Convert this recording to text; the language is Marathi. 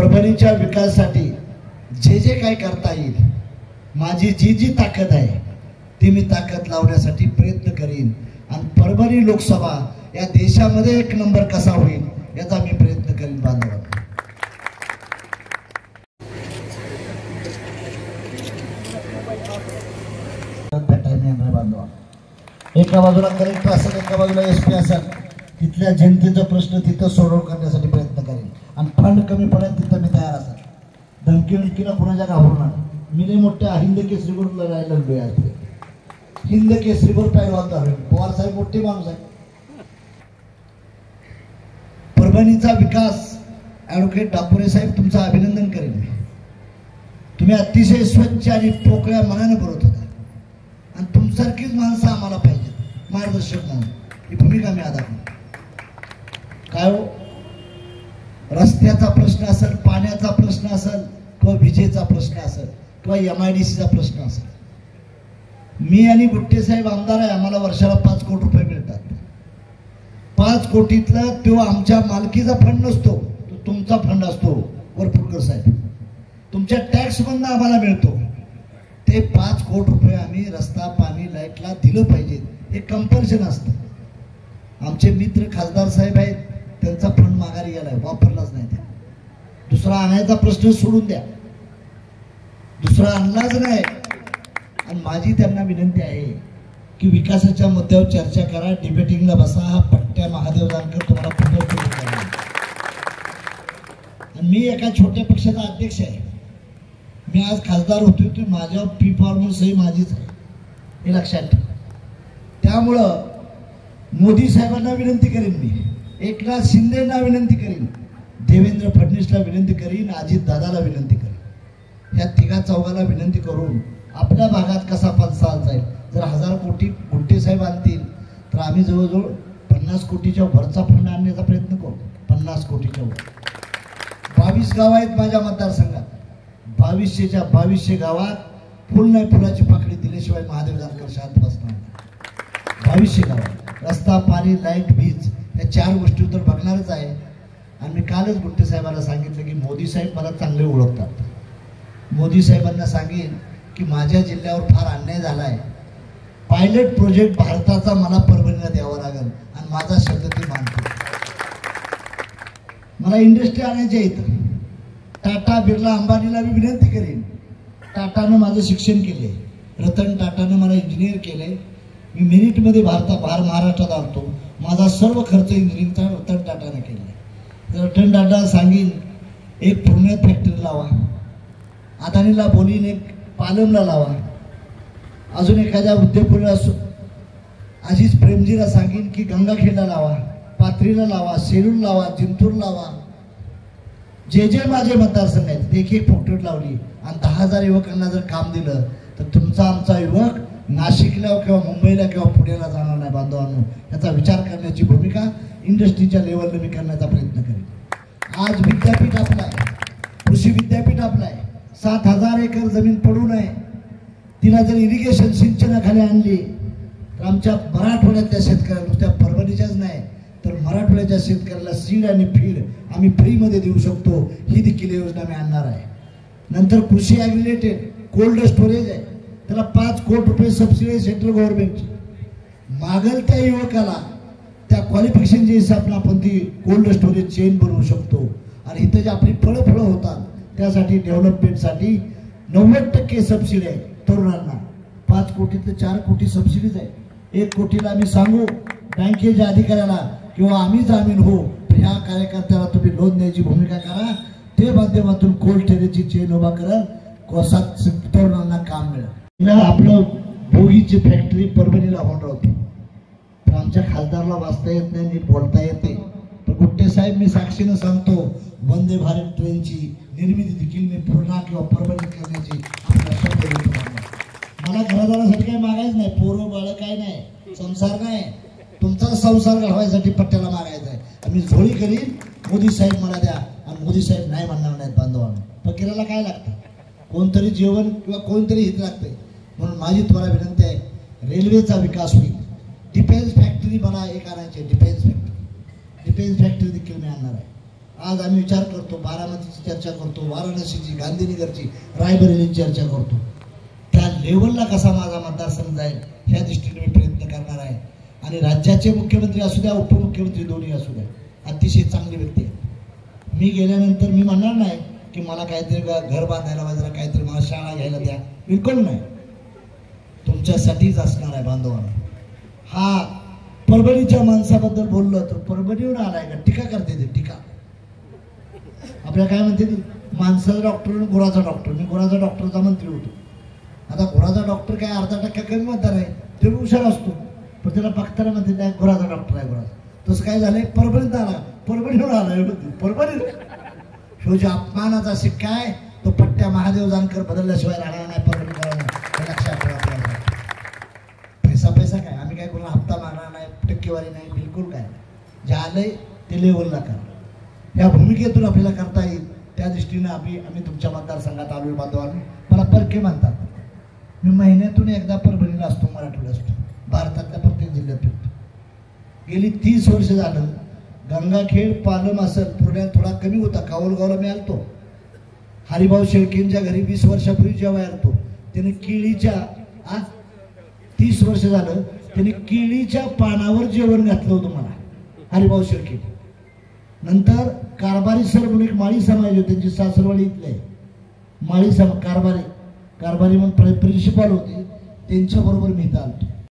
परभणीच्या विकासासाठी जे जे काय करता येईल, माझी जी जी ताकद आहे ती मी ताकद लावण्यासाठी प्रयत्न करीन आणि परभणी लोकसभा या देशामध्ये एक नंबर कसा होईल याचा मी प्रयत्न करीन. बांधवांनो, एका बाजूला कलेक्टर असेल, एका बाजूला SP असेल, तिथल्या जनतेचा प्रश्न तिथं सोडव करण्यासाठी प्रयत्न करेन आणि फंड कमी पडेल तिथं मी तयार असेल. धमकीला कुणाच्या घाबरणार. मी लय मोठ्या हिंद केसरीवर लढायला लागलोय. आज हिंद केसरीवर पैलवान झालोय. पवार साहेब मोठे माणूस आहे. परभणीचा विकास ॲडव्होकेट डापुरे साहेब तुमचं अभिनंदन करेन मी. तुम्ही अतिशय स्वच्छ आणि पोकळ्या मनाने बोलत होता आणि तुमच्यासारखीच माणसं आम्हाला पाहिजेत मार्गदर्शक म्हणून. ही भूमिका मी अदा करतो. काय हो, रस्त्याचा प्रश्न असेल, पाण्याचा प्रश्न असेल किंवा विजेचा प्रश्न असेल किंवा MIDCचा प्रश्न असेल, मी आणि गुट्टे साहेब आमदार आहे, आम्हाला वर्षाला 5 कोटी रुपये मिळतात. 5 कोटीतला तो आमच्या मालकीचा फंड नसतो, तो तुमचा फंड असतो. वरपुडकर साहेब, तुमच्या टॅक्समधून आम्हाला मिळतो. ते 5 कोटी रुपये आम्ही रस्ता, पाणी, लाईटला दिलं पाहिजे. हे कंपल्शन असतं. आमचे मित्र खासदार साहेब आहेत, त्यांचा फंड माघारी गेलाय, वापरलाच नाही. त्या दुसरा आणायचा प्रश्न सोडून द्या, दुसरा आणलाच नाही. आणि माझी त्यांना विनंती आहे की विकासाच्या मुद्द्यावर चर्चा करा, डिबेटिंगला बसा. हा पट्ट्या महादेव जानकर तुम्हाला पुढे करा. आणि मी एका छोट्या पक्षाचा अध्यक्ष आहे. मी आज खासदार होतोय, तर माझ्या परफॉर्मन्स ही माझीच आहे, हे लक्षात ठेवा. त्यामुळं मोदी साहेबांना विनंती करीन, मी एकनाथ शिंदेना विनंती करीन, देवेंद्र फडणवीसला विनंती करीन, अजित दादाला विनंती करीन. या तिघा चौघाला विनंती करून आपल्या भागात कसा पंचाल जाईल. जर 1000 कोटी गुट्टे साहेब आणतील तर आम्ही जवळजवळ 50 कोटीच्या वरचा फंड आणण्याचा प्रयत्न करू. 50 कोटीच्या वर 22 गाव आहेत माझ्या मतदारसंघात. 2200च्या 2200 गावात फुल नाही फुलाची पाकळी दिल्याशिवाय महादेव जानकर शांत बसणार. 2200 गावात रस्ता, पाणी, लाईट, वीज या 4 गोष्टी तर बघणारच आहे. आणि मी कालच गुट्टे साहेबांना सांगितलं की मोदी साहेब मला चांगले ओळखतात. मोदी साहेबांना सांगेन की माझ्या जिल्ह्यावर फार अन्याय झाला आहे. पायलट प्रोजेक्ट भारताचा मला परभणीला द्यावा लागेल आणि माझा शब्द ते मानतो. मला इंडस्ट्री आणायची आहे इथं. टाटा, बिर्ला, अंबानीला मी विनंती करेन. टाटानं माझं शिक्षण केले, रतन टाटानं मला इंजिनियर केले. मी मेरिटमध्ये बाहेर महाराष्ट्रात आणतो. माझा सर्व खर्च इंजिनिअरिंगचा रतन टाटाने केला. रतन टाटा सांगेन एक पुण्यात फॅक्टरी लावा, अदानीला बोलीन एक पालमला लावा, अजून एखाद्या उद्योगपतीला अजीज प्रेमजीला सांगेन की गंगाखेडला लावा, पाथरीला लावा, सेलूर लावा, जिंतूर लावा. जे जे माझे मतदारसंघ आहेत एक फॅक्टरी लावली आणि 10,000 युवकांना जर काम दिलं तर तुमचा आमचा युवक नाशिकला किंवा मुंबईला किंवा पुण्याला जाणार नाही. बांधवांनो, याचा विचार करण्याची भूमिका इंडस्ट्रीच्या लेवलला मी करण्याचा प्रयत्न करेन. आज विद्यापीठ आपलं आहे, कृषी विद्यापीठ आपलं आहे. 7,000 एकर जमीन पडू नये, तिला जर इरिगेशन सिंचनाखाली आणली तर आमच्या मराठवाड्यातल्या शेतकऱ्याला, नुसत्या परभणीच्याच नाही तर मराठवाड्याच्या शेतकऱ्याला सीड आणि फीड आम्ही फ्रीमध्ये देऊ शकतो. ही देखील योजना मी आणणार आहे. नंतर कृषी ॲग्रिलेटेड कोल्ड स्टोरेज आहे, त्याला 5 कोटी रुपये सबसिडी सेंट्रल गव्हर्नमेंटची. मागल त्या युवकाला त्या क्वालिफिकेशनच्या हिसाबनं आपण ती कोल्ड स्टोरेज चेन बनवू शकतो. आणि इथं जे आपली फळं होतात त्यासाठी डेव्हलपमेंटसाठी 90% सबसिडी आहे तरुणांना. 5 कोटीतले 4 कोटी सबसिडीज आहे. 1 कोटीला आम्ही सांगू बँकेच्या अधिकाऱ्याला किंवा आम्ही जामीन हो, ह्या कार्यकर्त्याला तुम्ही लोन द्यायची भूमिका करा. ते माध्यमातून कोल्ड स्टोरेजची चेन उभा करत कोसात तरुणांना काम मिळेल. आपलं भोगीची फॅक्टरी परभणीला होणार होती, तर आमच्या खासदारला वाचता येत नाही, नीट बोलता येते. तर गुट्टे साहेब, मी साक्षीनं सांगतो, वंदे भारत ट्रेनची निर्मिती देखील मी पूर्णा किंवा परभणीत करण्याची आपला शब्द देतो. मला घरादारासाठी काही मागायचं नाही, पोरं बाळ काय नाही, संसार नाही. तुमचा संसार घडवायसाठी पट्ट्याला मागायचा आहे. आम्ही झोळी करीन, मोदी साहेब मला द्या, आणि मोदी साहेब नाही म्हणणार नाहीत. बांधवांना फकीराला काय लागतं, कोणतरी जेवण किंवा कोणतरी हित लागतंय. म्हणून माझी तुम्हाला विनंती आहे, रेल्वेचा विकास होईल. डिफेन्स फॅक्टरी मला एक आणायची आहे, डिफेन्स फॅक्टरी देखील मी आणणार आहे. आज आम्ही विचार करतो, बारामतीची चर्चा करतो, वाराणसीची, गांधीनगरची, रायबरेलीची चर्चा करतो. त्या लेवलला कसा माझा मतदारसंघ जाईल ह्या दृष्टीने मी प्रयत्न करणार आहे. आणि राज्याचे मुख्यमंत्री असू द्या, उपमुख्यमंत्री दोन्ही असू द्या, अतिशय चांगली व्यक्ती आहे. मी गेल्यानंतर मी म्हणणार नाही की मला काहीतरी घर बांधायला पाहिजे, काहीतरी मला शाळा घ्यायला द्या, बिलकुल नाही. तुमच्यासाठीच असणार आहे बांधवांना. हा परभणीच्या माणसाबद्दल बोललो तर परभणीवर आलाय का टीका करते ते, टीका आपल्याला काय म्हणते ते, माणसाचा डॉक्टर आणि गुराचा डॉक्टर. मी गुराचा डॉक्टरचा मंत्री होतो. आता गुराचा डॉक्टर काय अर्धा टक्का कमी मतदार आहे, ते हुशार असतो, पण त्याला बघताना म्हणते नाही गुराचा डॉक्टर आहे गुराचा. तसं काय झालंय, परभणीत आला, परभणीवर आला, परभणी शेवटी अपमानाचा शिक्का आहे तो. पट्ट्या महादेव जानकर बदलल्याशिवाय राहणार नाही परभणीकरांना, हे लक्षात ठेवा. आपल्याला पैसा काय, आम्ही काय कोणाला हप्ता मारणार नाही, टक्केवारी नाही, बिलकुल काय. जे आलंय ते लेवलला करा. या भूमिकेतून आपल्याला करता येईल त्या दृष्टीनं आम्ही तुमच्या मतदारसंघात आलोय. बांधवांनी मला परके म्हणतात. मी महिन्यातून एकदा परभणीला असतो, मराठवाड्यात असतो, भारतातल्या प्रत्येक जिल्ह्यात फिरतो. गेली 30 वर्ष झालं. गंगाखेड, पालम असेल, पुण्यात थोडा कमी होता, कावलगावला मी आलतो. हरिभाऊ शेळकेंच्या घरी 20 वर्षापूर्वी जेव्हा आलतो, त्याने केळीच्या 30 वर्ष झालं त्याने केळीच्या पानावर जेवण घातलं होतं मला, हरिभाऊ शेळके. नंतर कारभारी सर म्हणून एक माळी समाज होते, त्यांची सासरवाडी इथले माळी कारभारी म्हणून प्रिन्सिपाल होते, त्यांच्याबरोबर मी इथं आलतो.